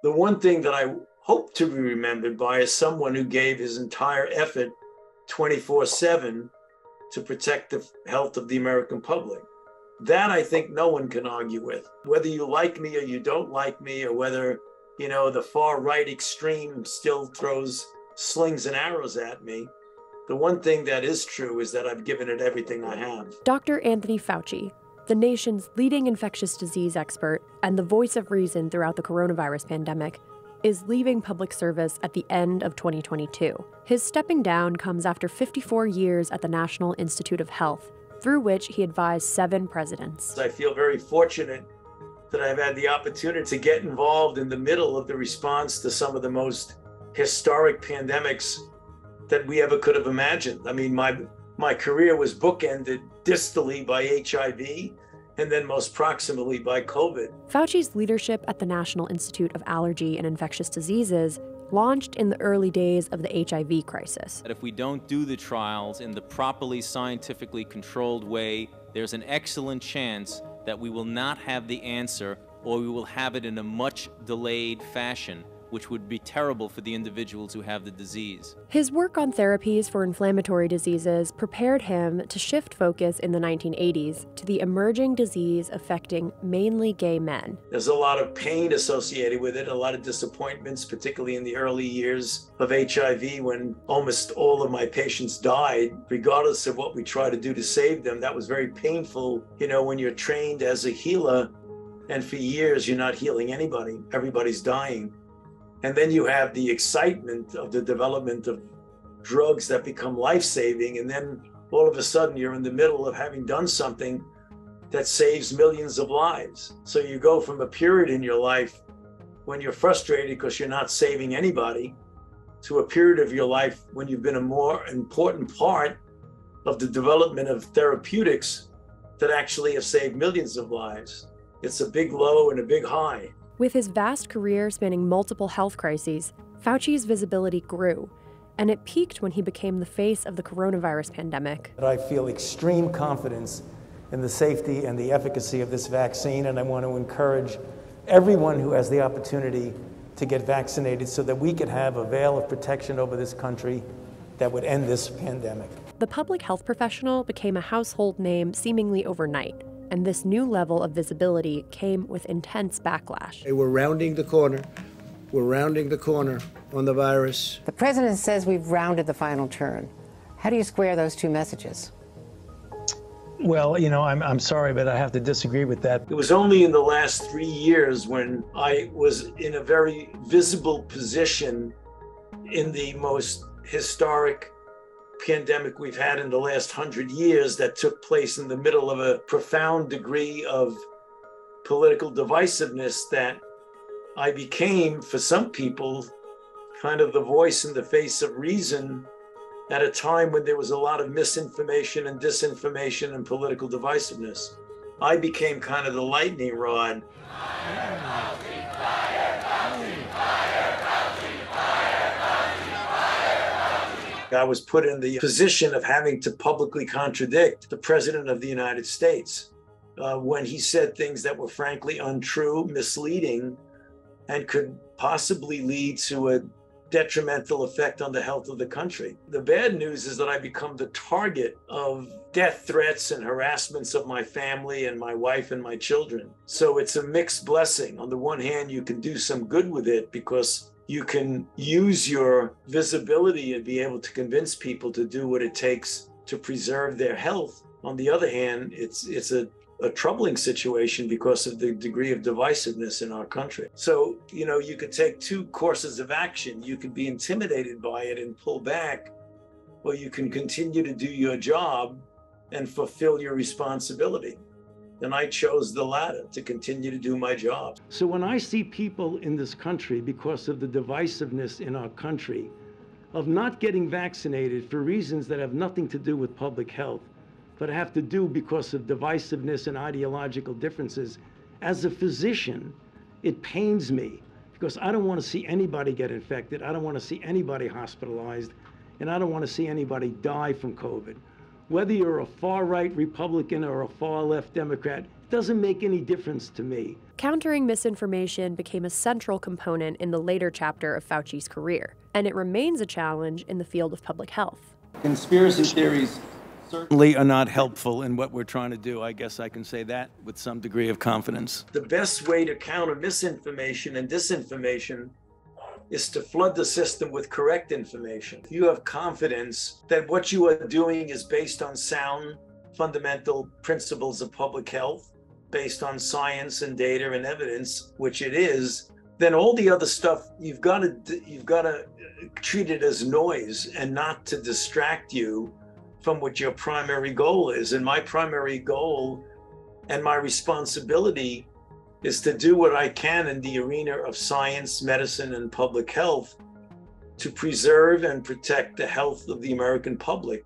The one thing that I hope to be remembered by is someone who gave his entire effort 24/7 to protect the health of the American public. That I think no one can argue with. Whether you like me or you don't like me, or whether, the far right extreme still throws slings and arrows at me, the one thing that is true is that I've given it everything I have. Dr. Anthony Fauci, the nation's leading infectious disease expert and the voice of reason throughout the coronavirus pandemic, is leaving public service at the end of 2022. His stepping down comes after 54 years at the National Institute of Health, through which he advised 7 presidents. I feel very fortunate that I've had the opportunity to get involved in the middle of the response to some of the most historic pandemics that we ever could have imagined. I mean, my career was bookended distally by HIV and then most proximally by COVID. Fauci's leadership at the National Institute of Allergy and Infectious Diseases launched in the early days of the HIV crisis. That if we don't do the trials in the properly scientifically controlled way, there's an excellent chance that we will not have the answer, or we will have it in a much delayed fashion, which would be terrible for the individuals who have the disease. His work on therapies for inflammatory diseases prepared him to shift focus in the 1980s to the emerging disease affecting mainly gay men. There's a lot of pain associated with it, a lot of disappointments, particularly in the early years of HIV when almost all of my patients died, regardless of what we try to do to save them. That was very painful, when you're trained as a healer and for years you're not healing anybody, everybody's dying. And then you have the excitement of the development of drugs that become life-saving. And then all of a sudden you're in the middle of having done something that saves millions of lives. So you go from a period in your life when you're frustrated because you're not saving anybody to a period of your life when you've been a more important part of the development of therapeutics that actually have saved millions of lives. It's a big low and a big high. With his vast career spanning multiple health crises, Fauci's visibility grew, and it peaked when he became the face of the coronavirus pandemic. I feel extreme confidence in the safety and the efficacy of this vaccine, and I want to encourage everyone who has the opportunity to get vaccinated so that we could have a veil of protection over this country that would end this pandemic. The public health professional became a household name seemingly overnight, and this new level of visibility came with intense backlash. We're rounding the corner. We're rounding the corner on the virus. The president says we've rounded the final turn. How do you square those two messages? Well, I'm sorry, but I have to disagree with that. It was only in the last 3 years when I was in a very visible position in the most historic pandemic we've had in the last 100 years that took place in the middle of a profound degree of political divisiveness that I became, for some people, kind of the voice in the face of reason at a time when there was a lot of misinformation and disinformation and political divisiveness. I became kind of the lightning rod. I was put in the position of having to publicly contradict the President of the United States when he said things that were frankly untrue, misleading, and could possibly lead to a detrimental effect on the health of the country. The bad news is that I become the target of death threats and harassments of my family and my wife and my children. So it's a mixed blessing. On the one hand, you can do some good with it because you can use your visibility and be able to convince people to do what it takes to preserve their health. On the other hand, it's a troubling situation because of the degree of divisiveness in our country. So, you could take two courses of action. You could be intimidated by it and pull back, or you can continue to do your job and fulfill your responsibility. And I chose the latter, to continue to do my job. So when I see people in this country, because of the divisiveness in our country, of not getting vaccinated for reasons that have nothing to do with public health, but have to do because of divisiveness and ideological differences, as a physician, it pains me because I don't want to see anybody get infected. I don't want to see anybody hospitalized, and I don't want to see anybody die from COVID. Whether you're a far-right Republican or a far-left Democrat, doesn't make any difference to me. Countering misinformation became a central component in the later chapter of Fauci's career, and it remains a challenge in the field of public health. Conspiracy theories Certainly are not helpful in what we're trying to do. I guess I can say that with some degree of confidence. The best way to counter misinformation and disinformation is to flood the system with correct information. If you have confidence that what you are doing is based on sound, fundamental principles of public health, based on science and data and evidence, which it is, then all the other stuff you've got to treat it as noise and not to distract you from what your primary goal is. And my primary goal and my responsibility is to do what I can in the arena of science, medicine, and public health to preserve and protect the health of the American public.